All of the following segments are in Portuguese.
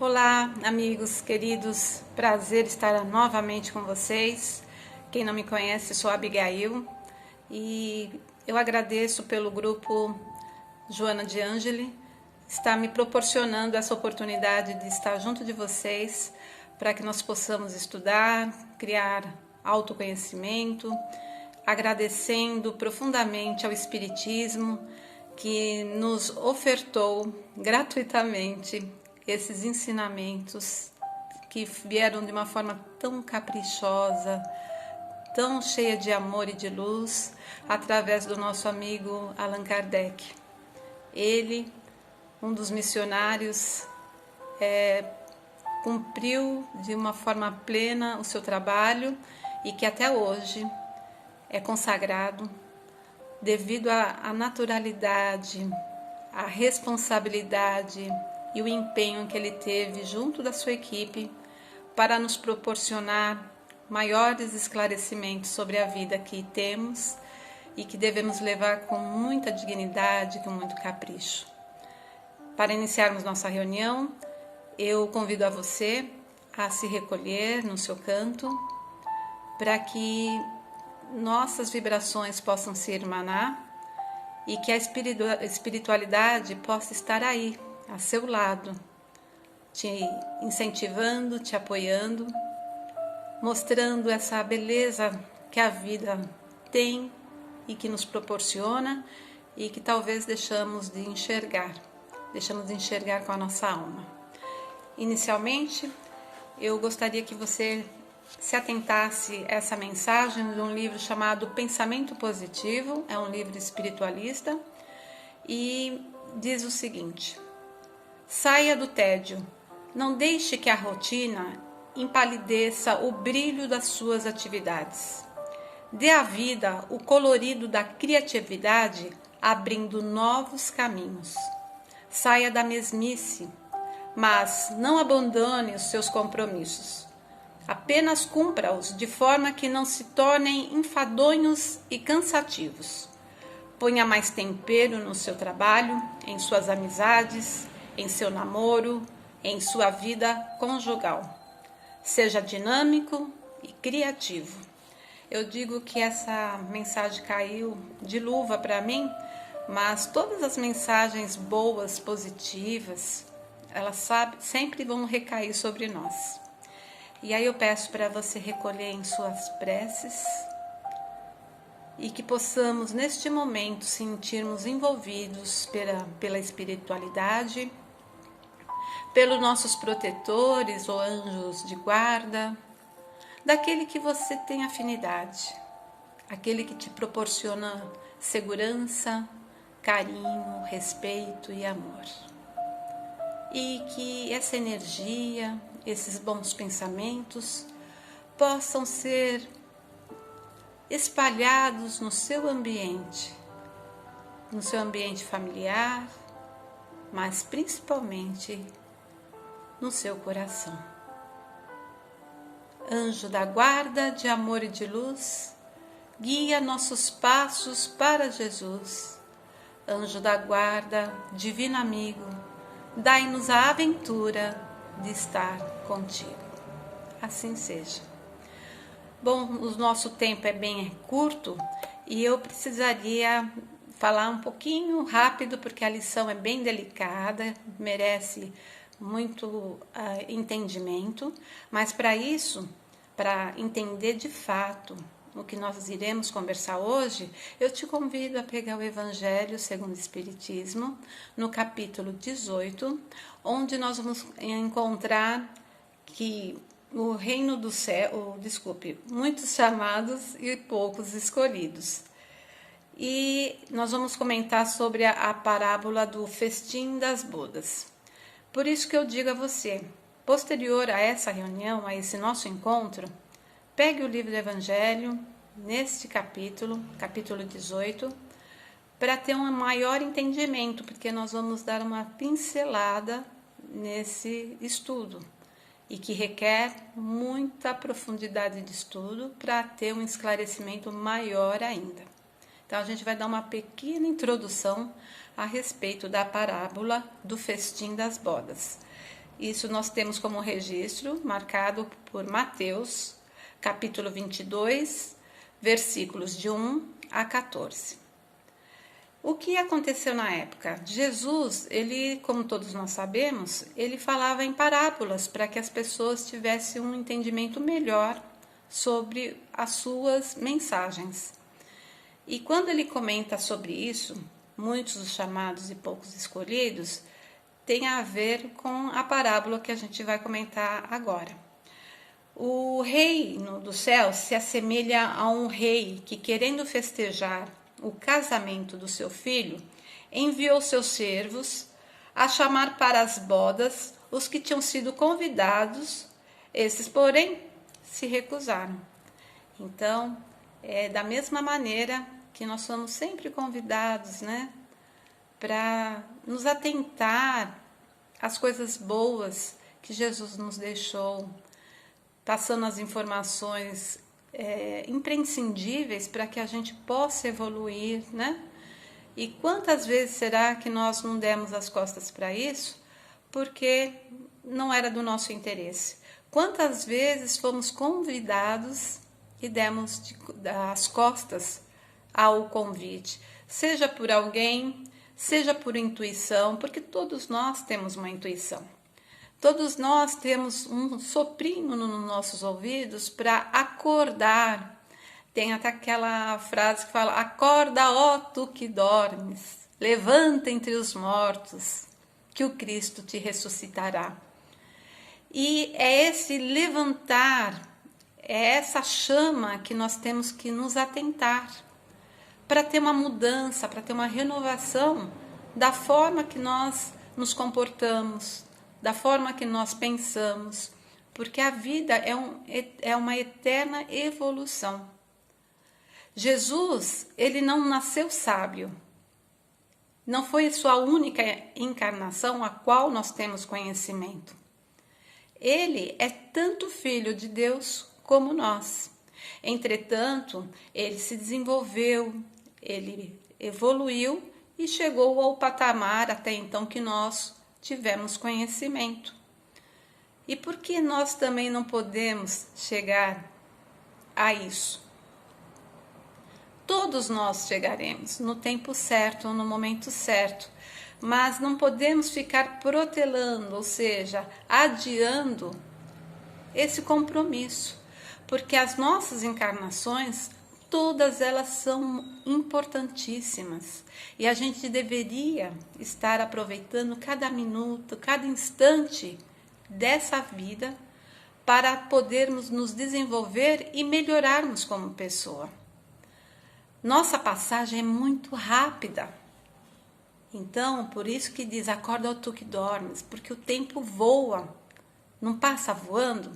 Olá, amigos queridos, prazer estar novamente com vocês. Quem não me conhece, sou a Abigail e eu agradeço pelo grupo Joana de Angeli estar me proporcionando essa oportunidade de estar junto de vocês para que nós possamos estudar, criar autoconhecimento, agradecendo profundamente ao Espiritismo que nos ofertou gratuitamente esses ensinamentos que vieram de uma forma tão caprichosa, tão cheia de amor e de luz, através do nosso amigo Allan Kardec. Ele, um dos missionários, cumpriu de uma forma plena o seu trabalho e que até hoje é consagrado devido à naturalidade, à responsabilidade e o empenho que ele teve junto da sua equipe para nos proporcionar maiores esclarecimentos sobre a vida que temos e que devemos levar com muita dignidade, com muito capricho. Para iniciarmos nossa reunião, eu convido a você a se recolher no seu canto para que nossas vibrações possam se irmanar e que a espiritualidade possa estar aí, a seu lado, te incentivando, te apoiando, mostrando essa beleza que a vida tem e que nos proporciona e que talvez deixamos de enxergar com a nossa alma. Inicialmente, eu gostaria que você se atentasse a essa mensagem de um livro chamado Pensamento Positivo, é um livro espiritualista, e diz o seguinte: saia do tédio, não deixe que a rotina empalideça o brilho das suas atividades. Dê à vida o colorido da criatividade, abrindo novos caminhos. Saia da mesmice, mas não abandone os seus compromissos. Apenas cumpra-os de forma que não se tornem enfadonhos e cansativos. Ponha mais tempero no seu trabalho, em suas amizades, em seu namoro, em sua vida conjugal. Seja dinâmico e criativo. Eu digo que essa mensagem caiu de luva para mim, mas todas as mensagens boas, positivas, elas sempre vão recair sobre nós. E aí eu peço para você recolher em suas preces e que possamos neste momento sentirmos envolvidos pela espiritualidade, pelos nossos protetores ou anjos de guarda, daquele que você tem afinidade, aquele que te proporciona segurança, carinho, respeito e amor. E que essa energia, esses bons pensamentos possam ser espalhados no seu ambiente familiar, mas principalmente no seu coração. Anjo da guarda de amor e de luz, guia nossos passos para Jesus. Anjo da guarda, divino amigo, dai-nos a aventura de estar contigo. Assim seja. Bom, o nosso tempo é bem curto e eu precisaria falar um pouquinho rápido porque a lição é bem delicada, merece muito entendimento, mas para isso, para entender de fato o que nós iremos conversar hoje, eu te convido a pegar o Evangelho segundo o Espiritismo, no capítulo 18, onde nós vamos encontrar que o reino do céu, muitos chamados e poucos escolhidos. E nós vamos comentar sobre a parábola do festim das bodas. Por isso que eu digo a você, posterior a essa reunião, a esse nosso encontro, pegue o livro do Evangelho, neste capítulo 18, para ter um maior entendimento, porque nós vamos dar uma pincelada nesse estudo, e que requer muita profundidade de estudo para ter um esclarecimento maior ainda. Então, a gente vai dar uma pequena introdução a respeito da parábola do festim das bodas. Isso nós temos como registro marcado por Mateus, capítulo 22, versículos de 1 a 14. O que aconteceu na época? Jesus, ele, como todos nós sabemos, ele falava em parábolas para que as pessoas tivessem um entendimento melhor sobre as suas mensagens. E quando ele comenta sobre isso, muitos dos chamados e poucos escolhidos, tem a ver com a parábola que a gente vai comentar agora. O reino do céu se assemelha a um rei que, querendo festejar o casamento do seu filho, enviou seus servos a chamar para as bodas os que tinham sido convidados, esses, porém, se recusaram. Então, é da mesma maneira que nós somos sempre convidados, né, para nos atentar às coisas boas que Jesus nos deixou, passando as informações imprescindíveis para que a gente possa evoluir, né? E quantas vezes será que nós não demos as costas para isso porque não era do nosso interesse? Quantas vezes fomos convidados e demos as costas ao convite, seja por alguém, seja por intuição, porque todos nós temos uma intuição. Todos nós temos um soprinho nos nossos ouvidos para acordar. Tem até aquela frase que fala: acorda, ó tu que dormes, levanta entre os mortos, que o Cristo te ressuscitará. E é esse levantar, é essa chama que nós temos que nos atentar para ter uma mudança, para ter uma renovação da forma que nós nos comportamos, da forma que nós pensamos, porque a vida é uma eterna evolução. Jesus, ele não nasceu sábio, não foi sua única encarnação a qual nós temos conhecimento. Ele é tanto filho de Deus como nós. Entretanto, ele se desenvolveu, ele evoluiu e chegou ao patamar até então que nós tivemos conhecimento. E por que nós também não podemos chegar a isso? Todos nós chegaremos no tempo certo, no momento certo, mas não podemos ficar protelando, ou seja, adiando esse compromisso, porque as nossas encarnações, todas elas são importantíssimas e a gente deveria estar aproveitando cada minuto, cada instante dessa vida para podermos nos desenvolver e melhorarmos como pessoa. Nossa passagem é muito rápida, então por isso que diz: acorda ó tu que dormes, porque o tempo voa, não passa voando.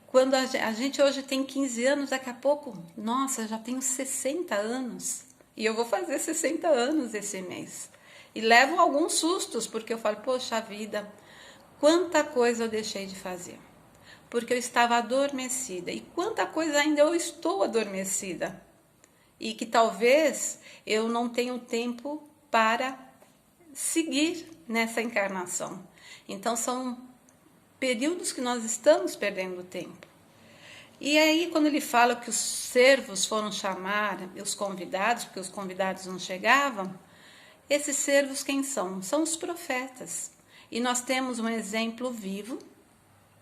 Quando a gente hoje tem 15 anos, daqui a pouco, nossa, já tenho 60 anos. E eu vou fazer 60 anos esse mês. E levo alguns sustos, porque eu falo: poxa vida, quanta coisa eu deixei de fazer. Porque eu estava adormecida. E quanta coisa ainda eu estou adormecida. E que talvez eu não tenha tempo para seguir nessa encarnação. Então são períodos que nós estamos perdendo tempo. E aí, quando ele fala que os servos foram chamar os convidados, porque os convidados não chegavam, esses servos quem são? São os profetas. E nós temos um exemplo vivo,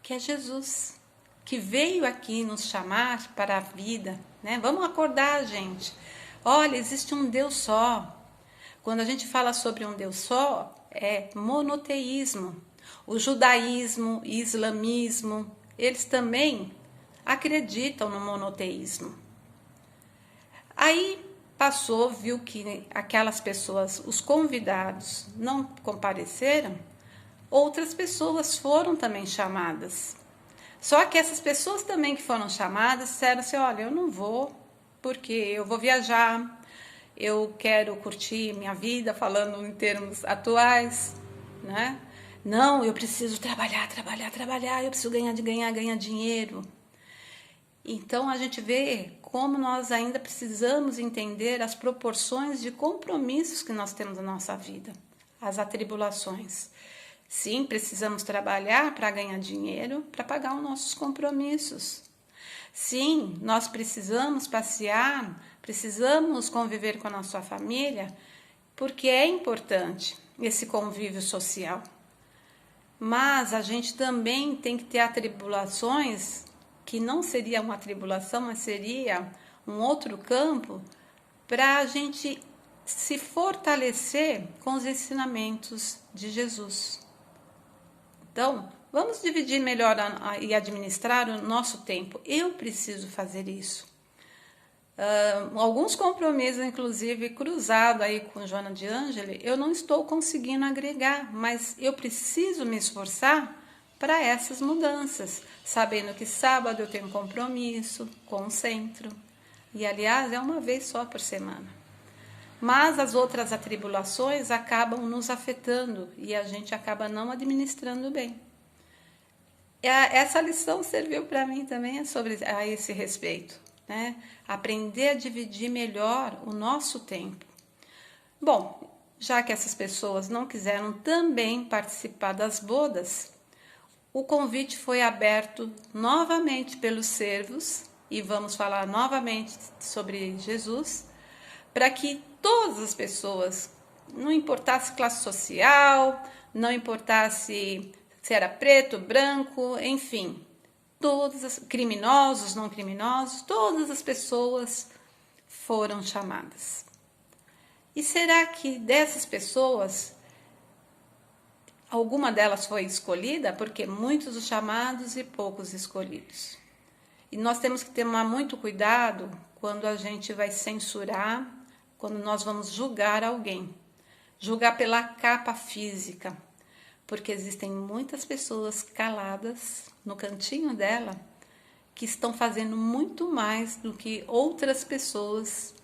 que é Jesus, que veio aqui nos chamar para a vida, né? Vamos acordar, gente. Olha, existe um Deus só. Quando a gente fala sobre um Deus só, é monoteísmo. O judaísmo e islamismo, eles também acreditam no monoteísmo. Aí passou, viu que aquelas pessoas, os convidados, não compareceram, outras pessoas foram também chamadas. Só que essas pessoas também que foram chamadas disseram assim: olha, eu não vou, porque eu vou viajar, eu quero curtir minha vida, falando em termos atuais, né? Não, eu preciso trabalhar, eu preciso ganhar dinheiro. Então, a gente vê como nós ainda precisamos entender as proporções de compromissos que nós temos na nossa vida, as atribulações. Sim, precisamos trabalhar para ganhar dinheiro, para pagar os nossos compromissos. Sim, nós precisamos passear, precisamos conviver com a nossa família, porque é importante esse convívio social. Mas a gente também tem que ter atribulações, que não seria uma tribulação, mas seria um outro campo, para a gente se fortalecer com os ensinamentos de Jesus. Então, vamos dividir melhor e administrar o nosso tempo. Eu preciso fazer isso. Alguns compromissos, inclusive, cruzado aí com Joana de Ângeli, eu não estou conseguindo agregar, mas eu preciso me esforçar para essas mudanças, sabendo que sábado eu tenho um compromisso com o centro, e aliás é uma vez só por semana. Mas as outras atribulações acabam nos afetando e a gente acaba não administrando bem. Essa lição serviu para mim também a esse respeito, né? Aprender a dividir melhor o nosso tempo. Bom, já que essas pessoas não quiseram também participar das bodas, o convite foi aberto novamente pelos servos, e vamos falar novamente sobre Jesus, para que todas as pessoas, não importasse classe social, não importasse se era preto, branco, enfim, todos os criminosos, não criminosos, todas as pessoas foram chamadas. E será que dessas pessoas, alguma delas foi escolhida? Porque muitos os chamados e poucos escolhidos. E nós temos que tomar muito cuidado quando a gente vai censurar, quando nós vamos julgar alguém. Julgar pela capa física. Porque existem muitas pessoas caladas no cantinho dela que estão fazendo muito mais do que outras pessoas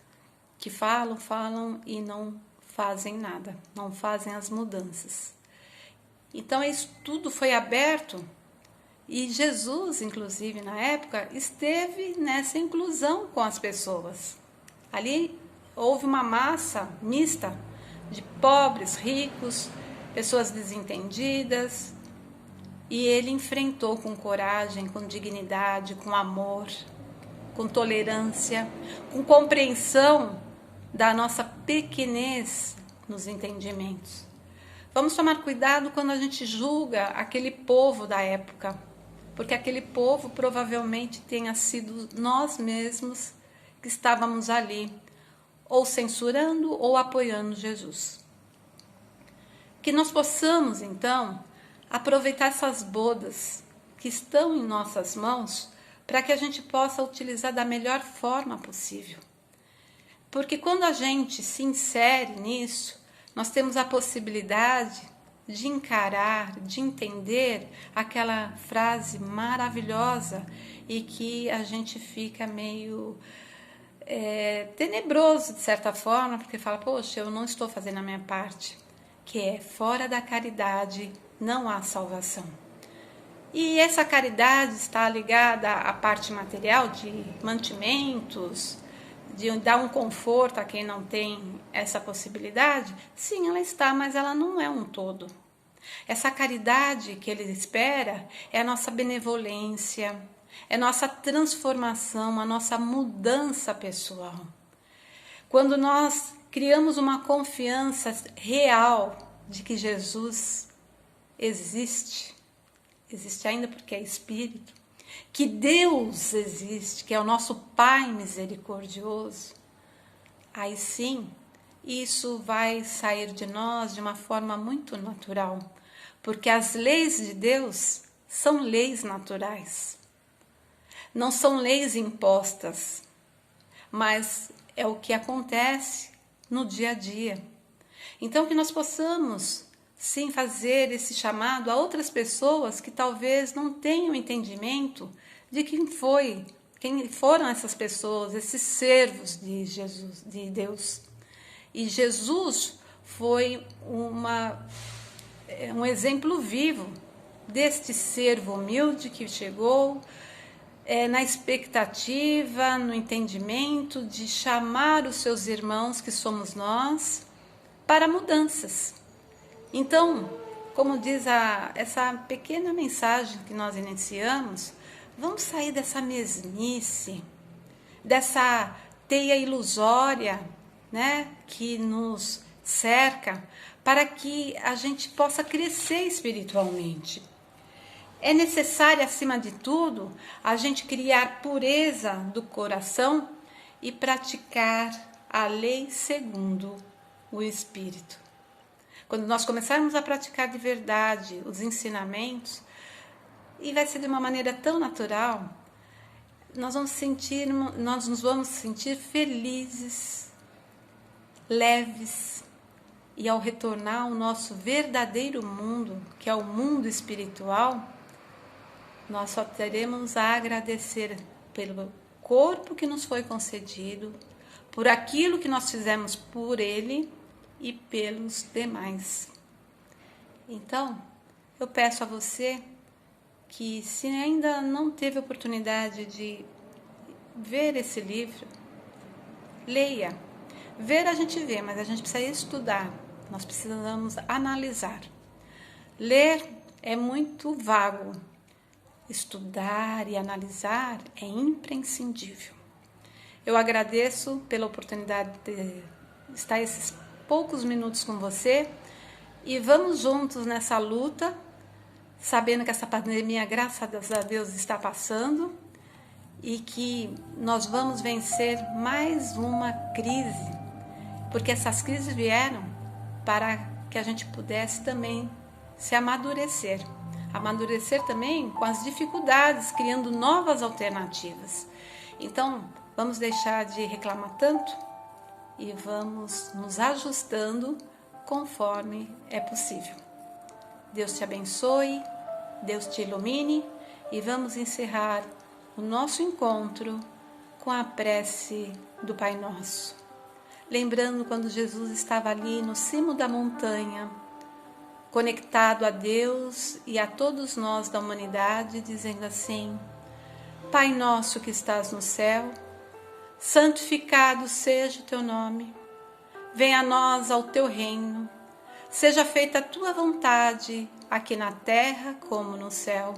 que falam e não fazem nada, não fazem as mudanças. Então isso tudo foi aberto e Jesus, inclusive na época, esteve nessa inclusão com as pessoas. Ali houve uma massa mista de pobres, ricos, pessoas desentendidas, e ele enfrentou com coragem, com dignidade, com amor, com tolerância, com compreensão da nossa pequenez nos entendimentos. Vamos tomar cuidado quando a gente julga aquele povo da época, porque aquele povo provavelmente tenha sido nós mesmos que estávamos ali, ou censurando ou apoiando Jesus. Que nós possamos, então, aproveitar essas bodas que estão em nossas mãos para que a gente possa utilizar da melhor forma possível. Porque quando a gente se insere nisso, nós temos a possibilidade de encarar, de entender aquela frase maravilhosa e que a gente fica meio tenebroso de certa forma, porque fala, poxa, eu não estou fazendo a minha parte, que é fora da caridade não há salvação. E essa caridade está ligada à parte material de mantimentos, de dar um conforto a quem não tem essa possibilidade? Sim, ela está, mas ela não é um todo. Essa caridade que ele espera é a nossa benevolência, é a nossa transformação, a nossa mudança pessoal. Quando nós criamos uma confiança real de que Jesus existe ainda porque é Espírito, que Deus existe, que é o nosso Pai misericordioso, aí sim, isso vai sair de nós de uma forma muito natural, porque as leis de Deus são leis naturais, não são leis impostas, mas é o que acontece no dia a dia. Então que nós possamos sim fazer esse chamado a outras pessoas que talvez não tenham entendimento de quem foram essas pessoas, esses servos de Jesus, de Deus. E Jesus foi um exemplo vivo deste servo humilde que chegou na expectativa, no entendimento de chamar os seus irmãos, que somos nós, para mudanças. Então, Como diz essa pequena mensagem que nós iniciamos, vamos sair dessa mesmice, dessa teia ilusória, né, que nos cerca, para que a gente possa crescer espiritualmente. É necessário, acima de tudo, a gente criar pureza do coração e praticar a lei segundo o Espírito. Quando nós começarmos a praticar de verdade os ensinamentos, e vai ser de uma maneira tão natural, nós nos vamos sentir felizes, leves, e ao retornar ao nosso verdadeiro mundo, que é o mundo espiritual, nós só teremos a agradecer pelo corpo que nos foi concedido, por aquilo que nós fizemos por ele e pelos demais. Então, eu peço a você que, se ainda não teve oportunidade de ver esse livro, leia. Ver a gente vê, mas a gente precisa estudar, nós precisamos analisar. Ler é muito vago, estudar e analisar é imprescindível. Eu agradeço pela oportunidade de estar esses poucos minutos com você e vamos juntos nessa luta, sabendo que essa pandemia, graças a Deus, está passando e que nós vamos vencer mais uma crise, porque essas crises vieram para que a gente pudesse também se amadurecer também com as dificuldades, criando novas alternativas. Então, vamos deixar de reclamar tanto e vamos nos ajustando conforme é possível. Deus te abençoe, Deus te ilumine e vamos encerrar o nosso encontro com a prece do Pai Nosso. Lembrando quando Jesus estava ali no cimo da montanha, conectado a Deus e a todos nós da humanidade, dizendo assim: Pai nosso que estás no céu, santificado seja o teu nome, venha a nós ao teu reino, seja feita a tua vontade, aqui na terra como no céu.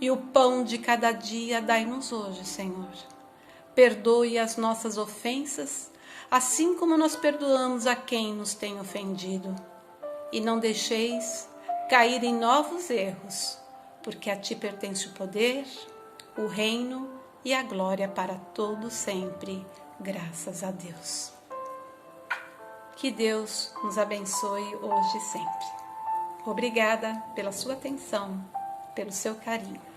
E o pão de cada dia dai-nos hoje, Senhor. Perdoe as nossas ofensas, assim como nós perdoamos a quem nos tem ofendido. E não deixeis cair em novos erros, porque a ti pertence o poder, o reino e a glória para todo sempre, graças a Deus. Que Deus nos abençoe hoje e sempre. Obrigada pela sua atenção, pelo seu carinho.